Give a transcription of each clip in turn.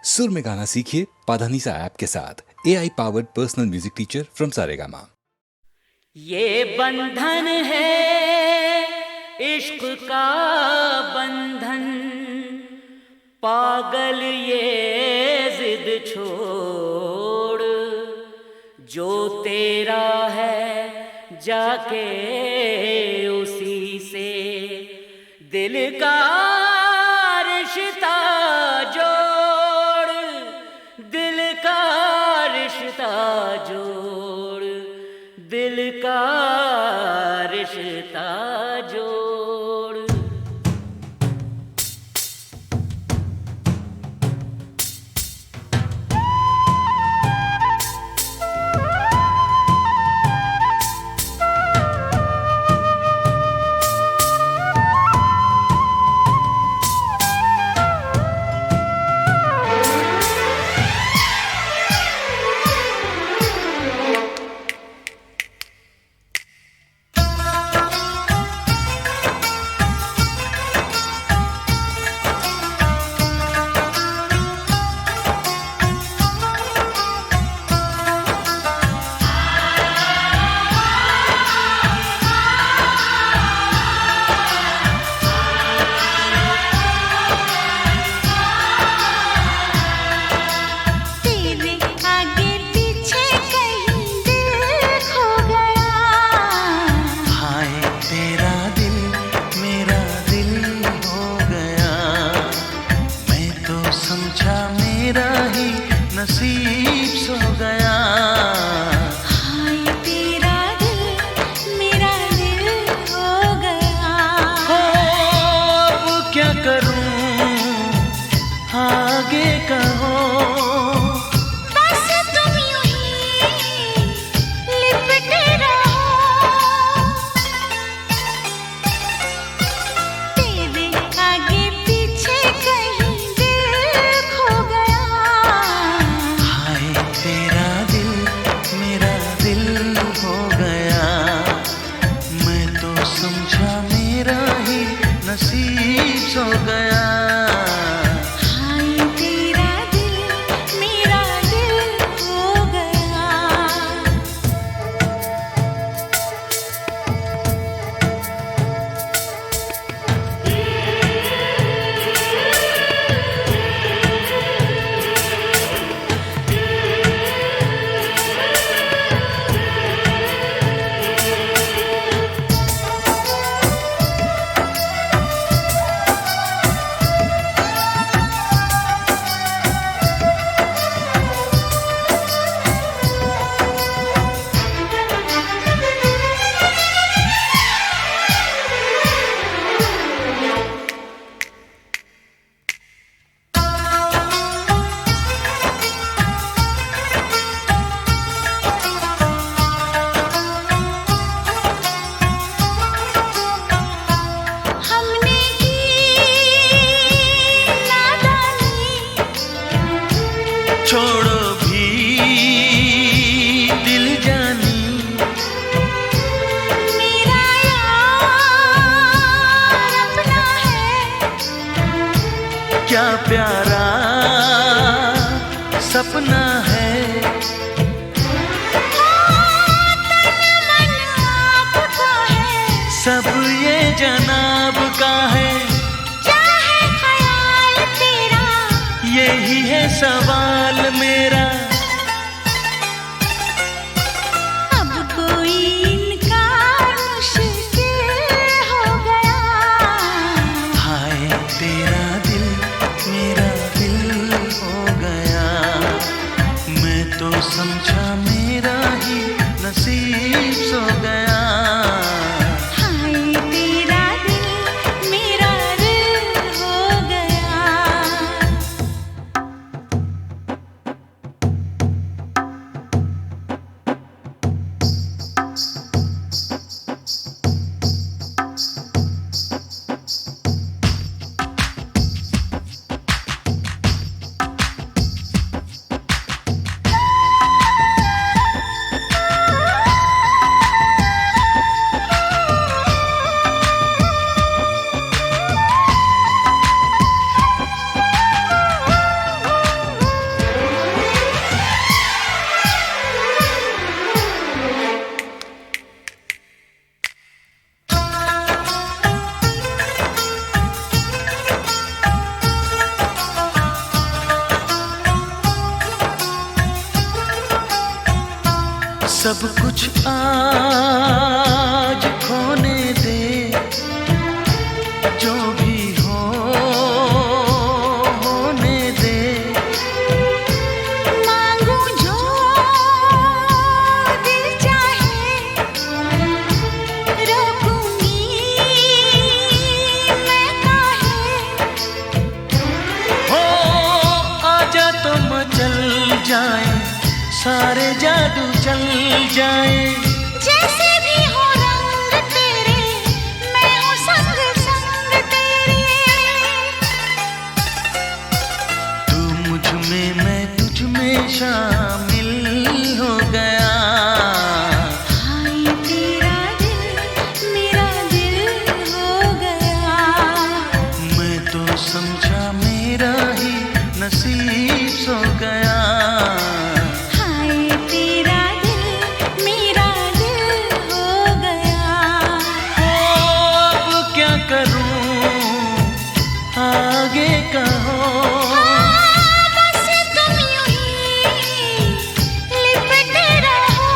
सुर में गाना सीखिए पाधानीसा ऐप के साथ। AI powered personal music teacher from Saregama. ये बंधन है इश्क का बंधन, पागल ये जिद छोड़, जो तेरा है जाके उसी से दिल का रिश्ता जोड़, दिल का रिश्ता जोड़, दिल का रिश्ता जोड़। नसीब सो गया। हाय तेरा दिल मेरा दिल हो गया। अब क्या करूं आगे कहो, बस तुम यूं ही लिपटे रहो। तेरे आगे पीछे कहीं दिल खो गया। तेरा दिल मेरा दिल हो गया, मैं तो समझा मेरा ही नसीब सो गया। हाय तेरा दिल मेरा दिल हो गया। हमने की नादानी, छोड़ो भी दिल जानी, मेरा यार अपना है। क्या प्यारा सपना है। तन मन आपका है, सब ये जनाब का है, चाहे ख्याल तेरा यही है सवाल मेरा। अब कोई इनकार मुश्किल हो गया। हाय तेरा दिल मेरा दिल हो गया, मैं तो समझा मेरा ही नसीब सो गया। हाय तेरा दिल मेरा दिल हो गया। सब कुछ आज खोने दे, जो भी हो होने दे। मांगू जो दिल चाहे, रोकूंगी मैं काहे। हो आजा तो मचल जाए, सारे जादू चल जाए। जैसे भी हो रंग तेरे, मैं हूँ संग संग तेरे। तू मुझ में मैं तुझ में शामिल हो गया। हाय तेरा दिल मेरा दिल हो गया। मैं तो समझा मेरा ही नसीब सो गया। हाय तेरा दिल मेरा दिल हो गया। ओ अब क्या करूं आगे कहो। बस तुम यूं ही लिपटे रहो।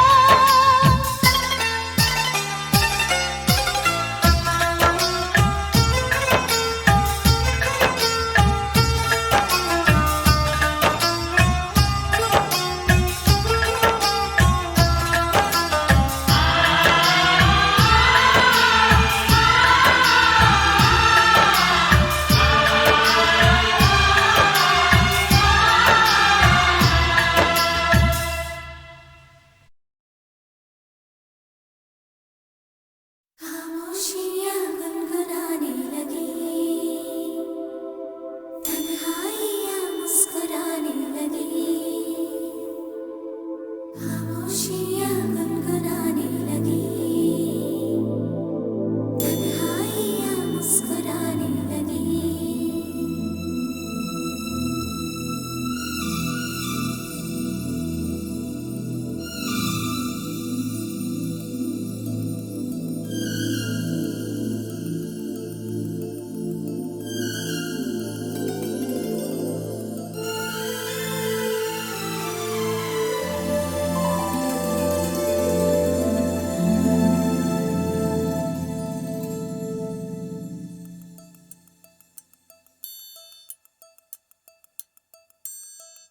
खामोशियाँ गुनगुनाने लगी, तन्हाइयाँ मुस्कुराने लगी। खामोशियाँ गुनगुनाने लगी, तन्हाइयाँ मुस्कुराने लगी।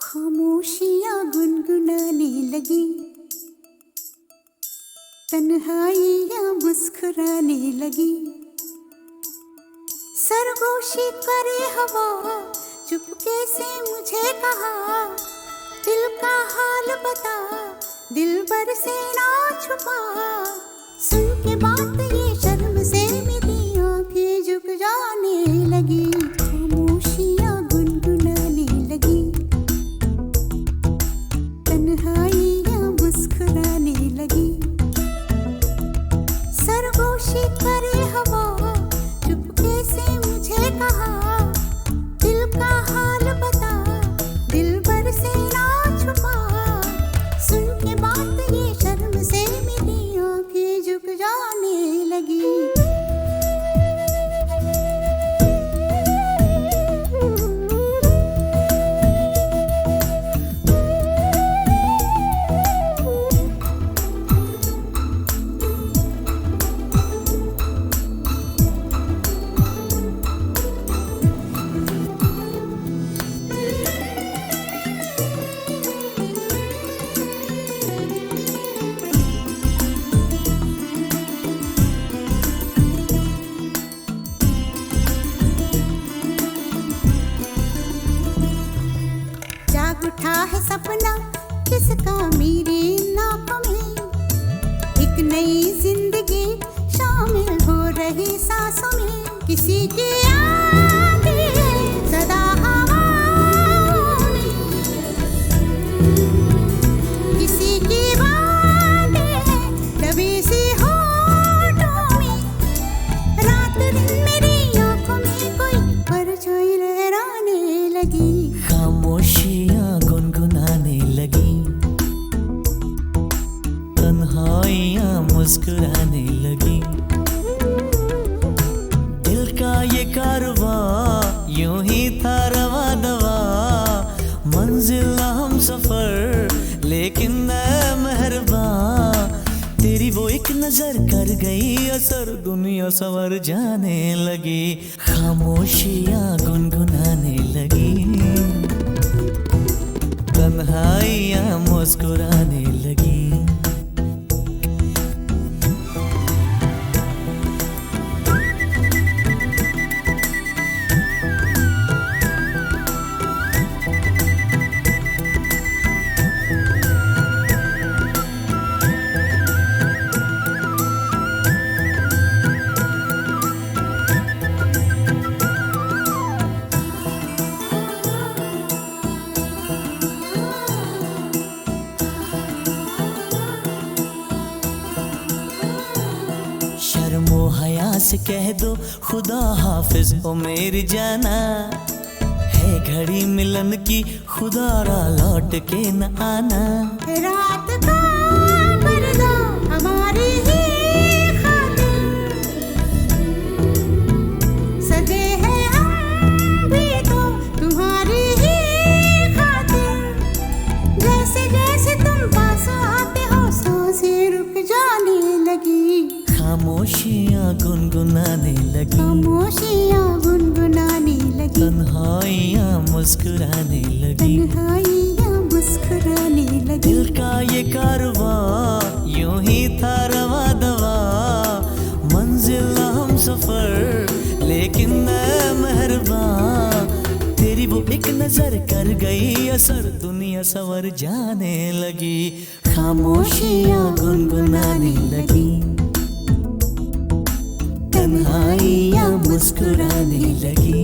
खामोशियाँ गुनगुनाने लगी, तन्हाइयाँ मुस्कुराने लगी। सरगोशी करे हवा, चुपके से मुझे कहा, दिल का हाल बता, दिल भर से ना छुपा। सुन के बात ये शर्म से मेरी आंखें झुक जाने लगी। खामोशियाँ गुनगुनाने लगी, तन्हाइयाँ मुस्कुराने लगी। सरगोशी करे हवा, चुपके से मुझे कहा, दिल का हाल बता, दिल भर से ना छुपा। सुन के बात ये शर्म से मेरी आंखें झुक जाने लगी। उठा है सपना किसका मेरे नाकों में, एक नई जिंदगी शामिल हो रही सांसों में। किसी की आगे सदा हवाओं में, किसी की बातें दबी सी होठों में। रात दिन मेरी आंखों में कोई परछाई लहराने लगी। खामोशियाँ गुनगुनाने लगी, तन्हाइयाँ मुस्कुराने लगी। दिल का ये कारवां यूं ही था रवा दवा, मंजिल हम सफर लेकिन मैं मेहरबान। नजर कर गई असर, दुनिया संवर जाने लगी, खामोशियां गुनगुनाने लगी, तन्हाइयां मुस्कुराने लगी। शर्मो हया से कह दो खुदा हाफिज ओ मेरी जाना, है घड़ी मिलन की खुदा रा लौट के न आना। रात का पर्दा हमारी ही खातिर सजे हैं हम भी तो तुम्हारी ही खातिर, जैसे जैसे तुम पास आते हो सांसें रुक जाने लगी, खामोशियां गुनगुनाने लगी, खामोशियां गुनगुनाने लगी, तन्हाइयां मुस्कुराने लगी, तन्हाइयां मुस्कुराने लगी। दिल का ये कारवां यूं ही था रवा दवा, मंजिल हम सफर लेकिन मैं मेहरबान, तेरी वो एक नजर कर गई असर, दुनिया संवर जाने लगी, खामोशियां गुनगुनाने लगी, तन्हाइयां मुस्कुराने लगी।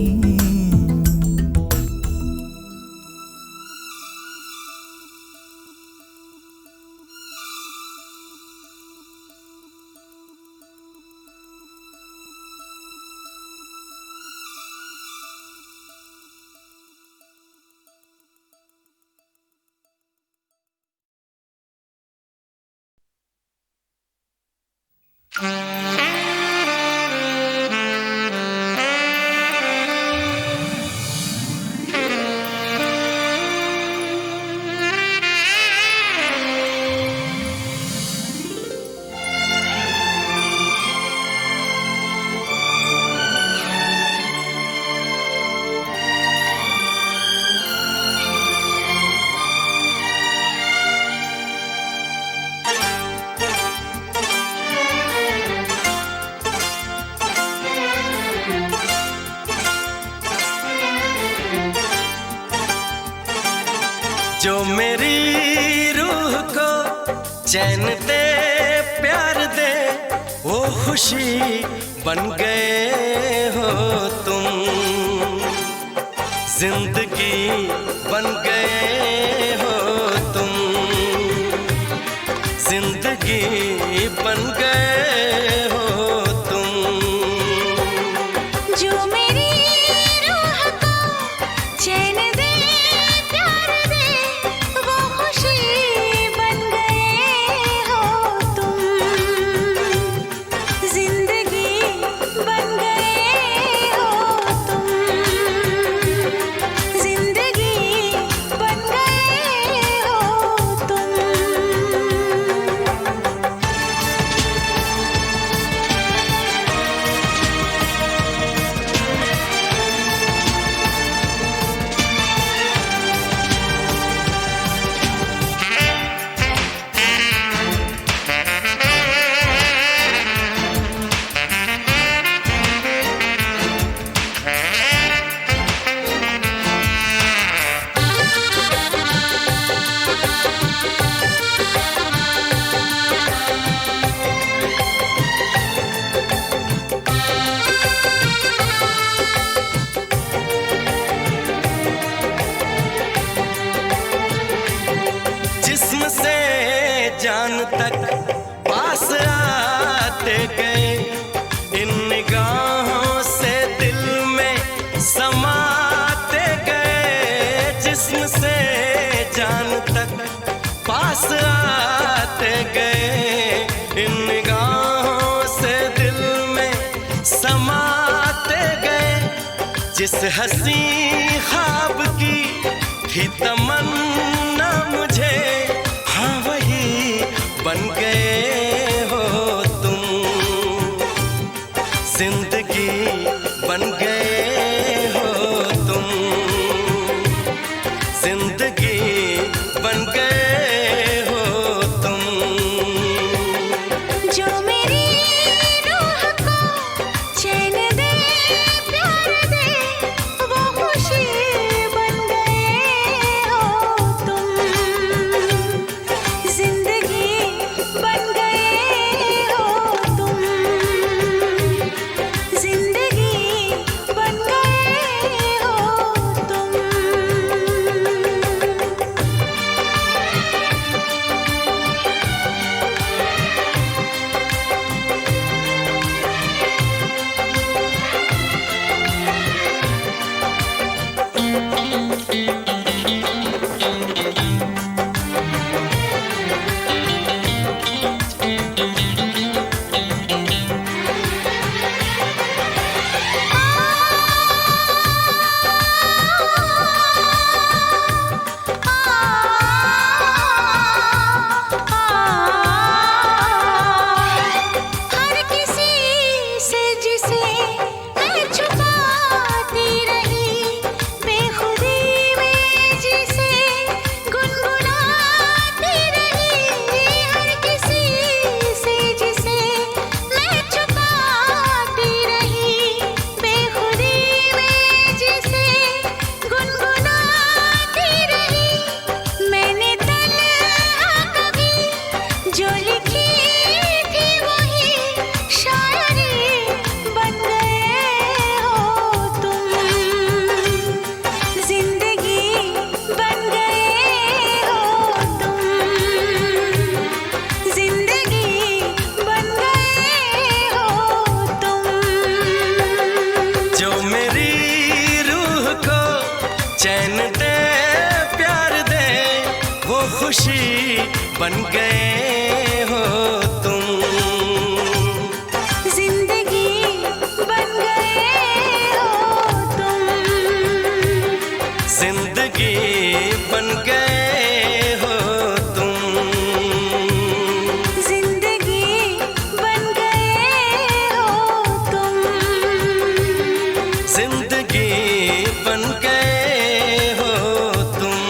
जो मेरी रूह को चैन दे प्यार दे, वो खुशी बन गए हो तुम, जिंदगी बन गए हो तुम, जिंदगी बन गए हो तुम। जो मेरी रूह को चैन दे प्यार दे, वो खुशी बन गए हो तुम, जिंदगी बन गए हो तुम, जिंदगी बन गए हो तुम। जिस्म से जान तक पास आते गए, इन निगाहों से दिल में समाते गए, जिस्म से जान तक पास आते गए, इन निगाहों से दिल में समाते गए, जिस हंसी ख्वाब की थी तमन्ना मुझे, हाँ वही बन गए हो तुम। जिंदगी बन गए हो तुम। जो मेरी रूह को चैन दे प्यार दे वो खुशी बन गए हो तुम। जिंदगी बन गए हो तुम। जिंदगी बन गए हो तुम। हर किसी से जिसे मैं छुपाती रही बेखुदी में जिसे गुनगुनाती रही। हर किसी से जिसे मैं छुपाती रही बेखुदी में जिसे गुनगुनाती रही। मैंने तन्हा कभी जो लिखी थी वही शायरी बन गए हो तुम। जिंदगी बन गए हो तुम। जिंदगी बन गए हो तुम। जो मेरी रूह को चैन दे प्यार दे वो खुशी बन गए हो तुम। जिंदगी बन गए हो तुम। जिंदगी बन गए हो तुम। जिंदगी बन गए हो तुम। जिंदगी बन गए हो तुम।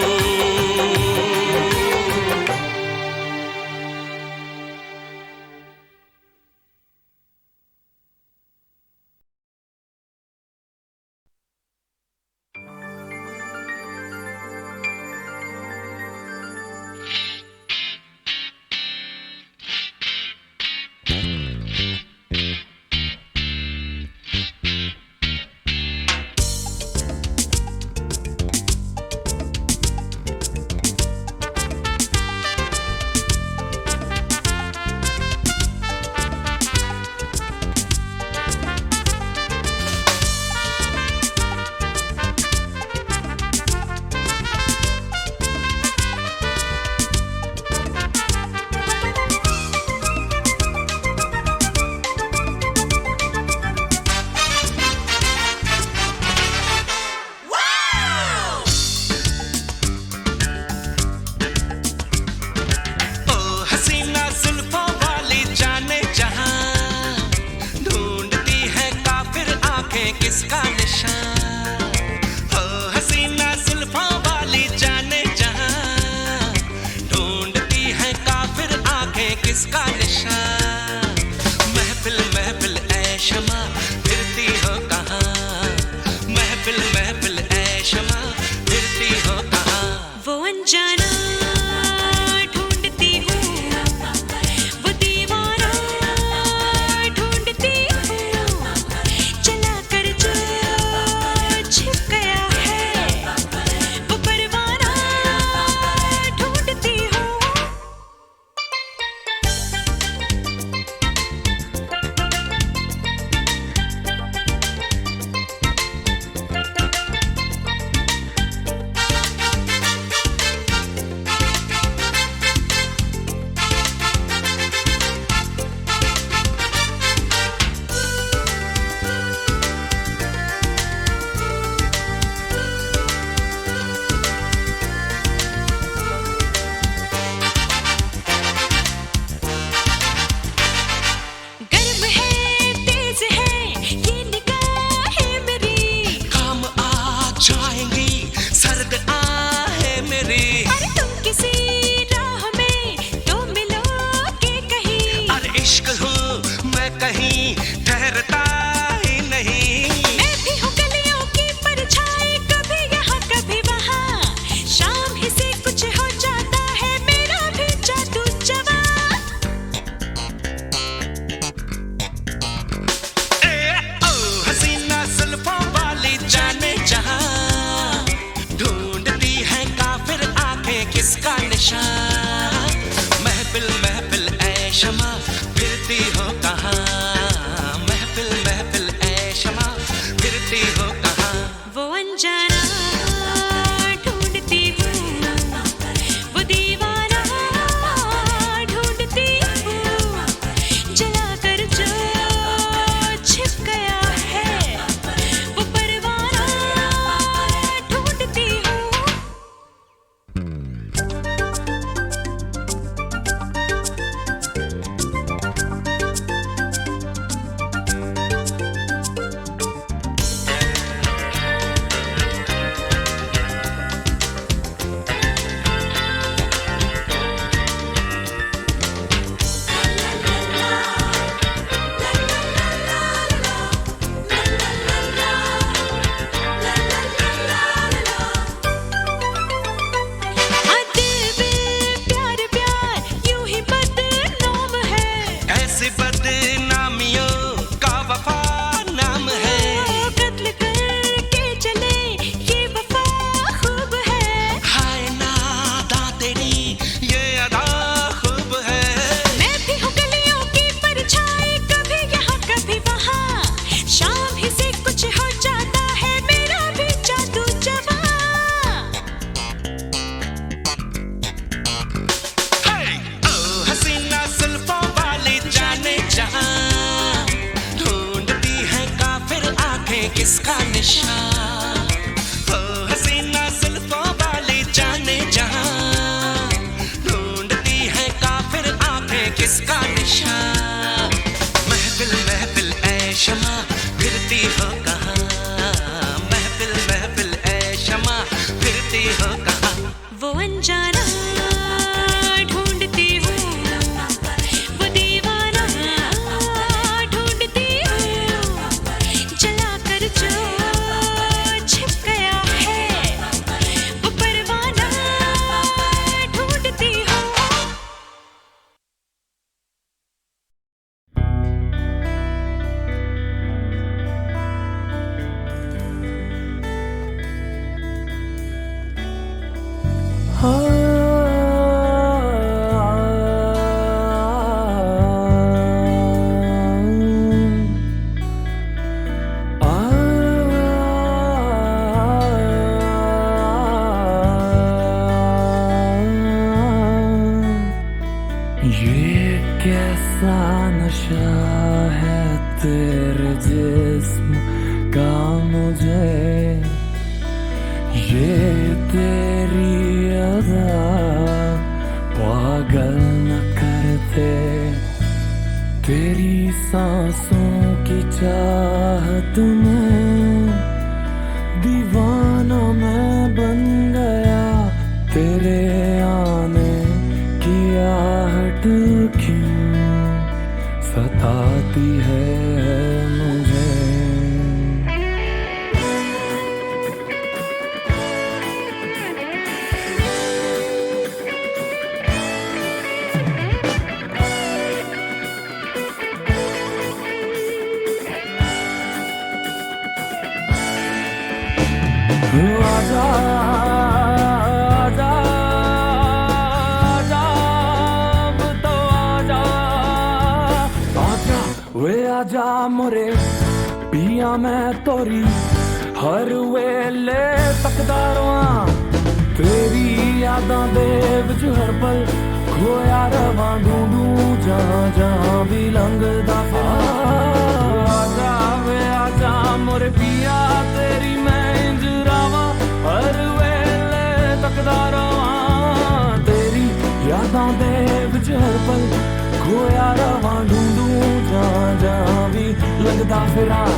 किसका निशान हो हसीना जुल्फों वाली जाने जहां ढूंढती है काफिर आंखें किसका निशान। महफिल महफिल ऐ शमा फिरती हो कहाँ। महफिल महफिल ऐ शमा फिरती हो कहाँ। वो अनजाना ढूंढती हूँ वो दीवाना ढूंढती हूँ चला कर जो छिप गया है वो परवाना ढूंढती हूँ। नहीं, ठहरता ही नहीं। मैं भी हूँ गलियों की परछाई, कभी यहाँ कभी वहाँ, शाम ही से कुछ हो जाता है मेरा भी जादू जवां। हसीना जुल्फों वाली जाने जहां, ढूंढती है काफिर आंखें किसका निशान। महफिल महफिल ऐ शमा फिरती हो कहां, महफिल महफिल ऐ शमा फिरती हो कहां। वो अनजाना ढूंढती हूँ, वो दीवाना ढूंढती हूँ, जला कर जो छिप गया है वो परवाना ढूंढती हूँ। प्यार प्यार यूं ही बदनाम है, ऐसे बदनामियों का वफा नाम है। कत्ल करके चले ये वफा खूब है। हाय नादा तेरी ये अदा खूब है। मैं भी हूँ गलियों की परछाई, कभी यहाँ कभी वहाँ, शाम ही से कुछ हो जाता है मेरा भी जादू जवां। हसीना जुल्फों वाली जाने जहां, ढूंढती है काफिर आंखें किसका निशान। हसीना जुल्फों वाली जाने जहां, ढूंढती है काफिर आंखें किसका निशान। महफिल महफिल ऐ शमा फिरती हो कहां, महफिल महफिल ऐ शमा फिरती हो कहां। वो अनजाना ढूंढती हूँ, वो दीवाना ढूंढती हूँ, जला कर जो छिप गया है वो परवाना ढूंढती हूँ। ये कैसा नशा है तेरे जिस्म का मुझे, ये तेरी अदा पागल न करते, तेरी सांसों की चाहत में दीवाना मैं बन गया। तेरे आने की आहट क्यों सताती है मुझे। आजा आजा आजा अब तो आजा आजा वे आजा मोरे पिया मैं तोरी हर वेले तकदा रवां, तेरी यादां दे विच हर पल खोया रवां, ढूंढूं जहां जहां भी लंघदा फिरां। आजा वे आजा मोरे पिया तेरी मैं इंज रावां, हर वेले तकदा रवां, तेरी यादां दे विच हर पल खोया रवां, ढूंढूं जहां जहां भी लगदा फिरां।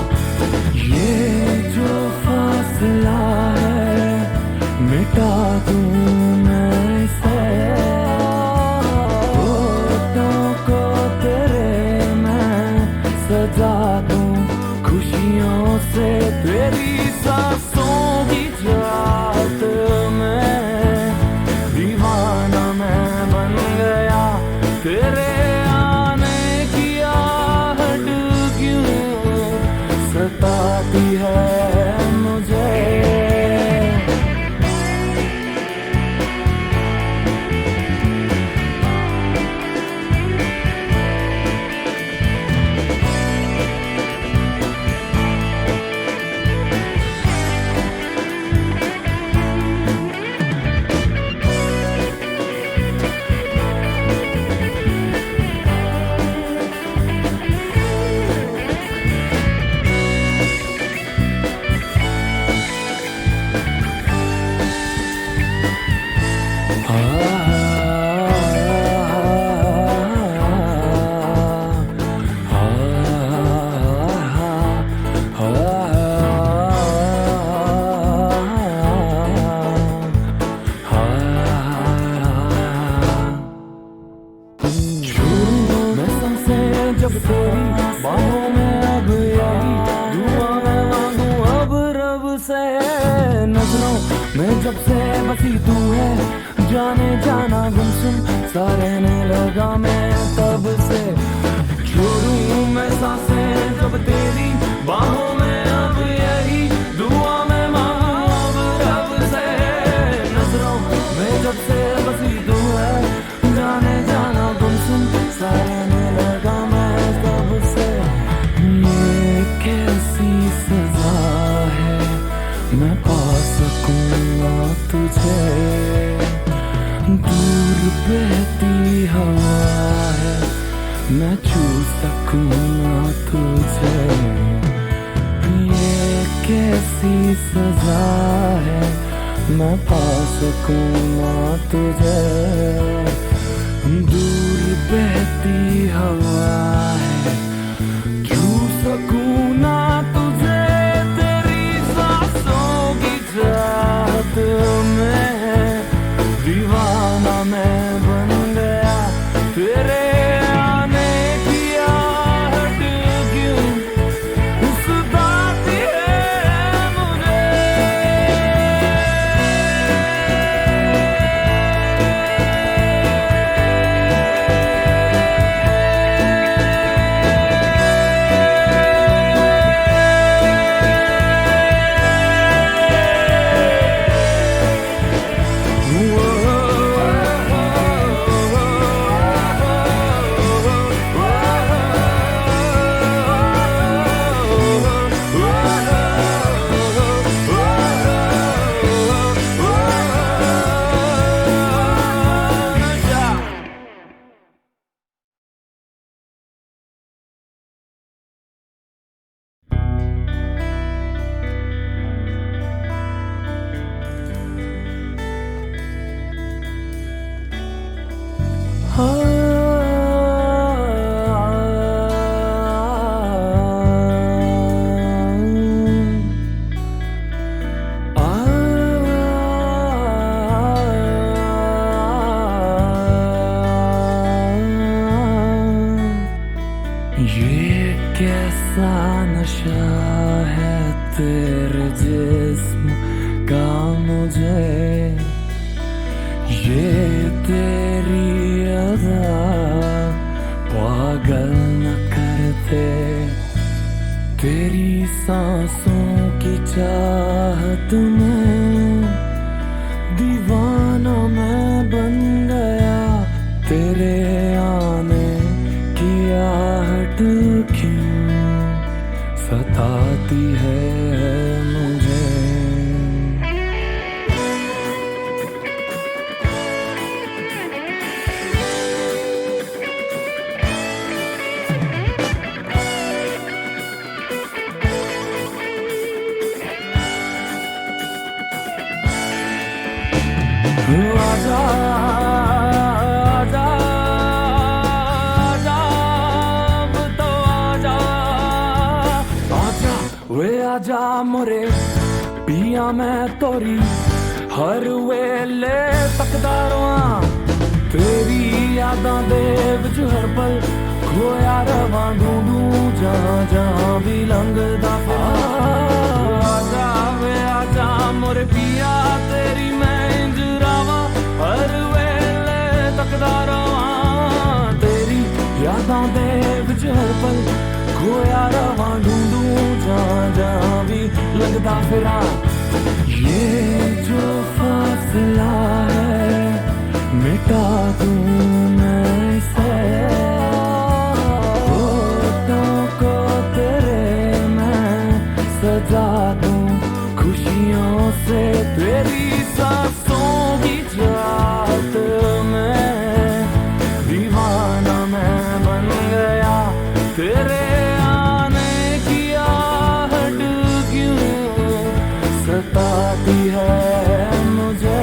ये जो फासला है मिटा दूं मैं इसे, होठों को तेरे मैं सजा जाने जाना गुमसुम सा रहने लगा मैं तब से। छोड़ूं मैं सांसें जब तेरी बाहों में, अब यही दुआ मैं मांगू अब रब से। नजरों में जब से बसी तू है, जाने जाना गुमसुम सा रहने लगा मैं तब से। ये कैसी सजा है मैं पा सकूंगा तुझे, दूर बहती हवा है मैं छू सकूं ना तुझे। ये कैसी सजा है मैं पा सकूं ना तुझे, दूर बहती हवा है छू सकूं ना तुझे। तेरी सांसों की चाहत में दीवाना मैं बन गया, तेरे आने की आहट क्यों सताती है मुझे। ये कैसा नशा है तेरे जिस्म का मुझे, ये तेरी अदा पागल न करते। तेरी सांसों की चाहत में दीवाना मैं बन गया, तेरे आने की आहट क्यों सताती है मुझे। आजा आजा आजा अब तो आजा आजा वे आजा मोरे पिया मैं तोरी हर वेले तकदा रवां, तेरी यादां दे विच हर पल खोया रवां, ढूंढूं जहां जहां भी लंघदा फिरां। आजा वे आजा मोरे पिया तेरी मैं इंज रावां, हर वेले तकदा रवां, तेरी यादां दे विच हर पल खोया रवां, ढूंढूं जहां जहां भी लंघदा फिरां। ये जो फासला है मिटा दूं मैं इसे, होठों को तेरे मैं सजा दूं खुशियों से। तेरी सांसों की चाहत में दीवाना मैं बन गया, तेरे आने की आहट क्यों सताती है मुझे।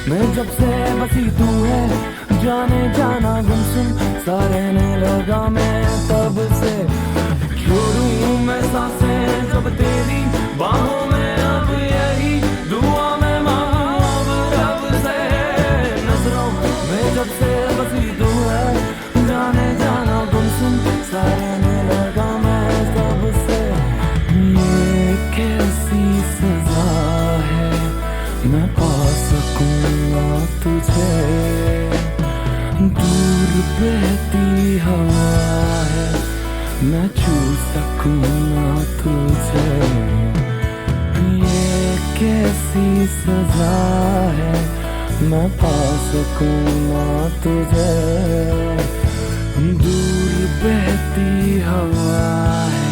मैं जब से बसी तू है, जाने जाना गुमसुम सा रहने लगा मैं तब से। छोड़ूं मैं सांसें जब तेरी बाहों में, अब यही दुआ मैं मांगू अब रब से। नजरों में जब से बसी तू है, जाने जाना गुमसुम सा रहने लगा मैं तब से। ये कैसी सजा है, मैं पा सकूं ना तुझे, दूर बहती हवा है, मैं छू सकूं ना तुझे। ये कैसी सजा है, मैं पा सकूं ना तुझे, दूर बहती हवा है,